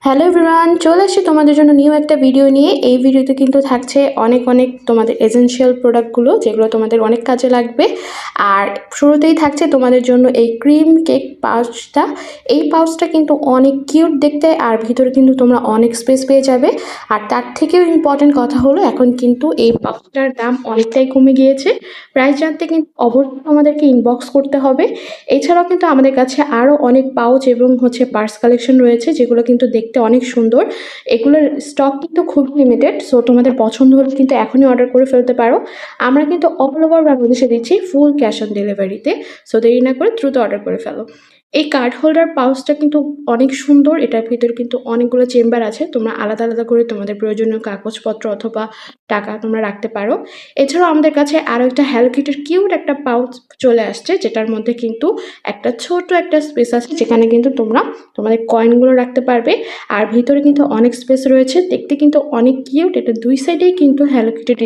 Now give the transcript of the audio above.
Hello everyone, চলে আসছি তোমাদের জন্য নিউ একটা ভিডিও নিয়ে। এই ভিডিওতে কিন্তু থাকছে অনেক তোমাদের এসেনশিয়াল প্রোডাক্টগুলো, যেগুলো তোমাদের অনেক কাজে লাগবে। আর শুরুতেই থাকছে তোমাদের জন্য এই ক্রিম কেক পাউচটা। এই পাউচটা কিন্তু অনেক কিউট দেখতে, আর ভিতরে কিন্তু তোমরা অনেক স্পেস পেয়ে যাবে। আর তার থেকেও ইম্পর্টেন্ট কথা হলো, এখন কিন্তু এই পাউচটার দাম অনেকটাই কমে গিয়েছে। প্রাইস জানতে কিন্তু অবশ্যই আমাদেরকে ইনবক্স করতে হবে। এছাড়াও কিন্তু আমাদের কাছে আরও অনেক পাউচ এবং পার্স কালেকশন রয়েছে, যেগুলো কিন্তু দেখতে অনেক সুন্দর। এগুলোর স্টক কিন্তু খুব লিমিটেড, সো তোমাদের পছন্দ হলে কিন্তু এখনই অর্ডার করে ফেলতে পারো। আমরা কিন্তু অল ওভার বাংলাদেশে দিচ্ছি ফুল ক্যাশ অন ডেলিভারিতে, সো দেরি না করে দ্রুত অর্ডার করে ফেলো। এই কার্ড হোল্ডার পাউচটা কিন্তু অনেক সুন্দর। এটার ভিতরে কিন্তু অনেকগুলো চেম্বার আছে, তোমরা আলাদা আলাদা করে তোমাদের প্রয়োজনীয় কাগজপত্র অথবা টাকা তোমরা রাখতে পারো। এছাড়াও আমাদের কাছে আরও একটা হ্যালো কিটির কিউট একটা পাউচ চলে আসছে, যেটার মধ্যে কিন্তু একটা ছোট একটা স্পেস আছে, যেখানে কিন্তু তোমরা তোমাদের কয়েনগুলো রাখতে পারবে। আর ভিতরে কিন্তু অনেক স্পেস রয়েছে, দেখতে কিন্তু অনেক কিউট। এটা দুই সাইডেই কিন্তু হ্যালো কিটি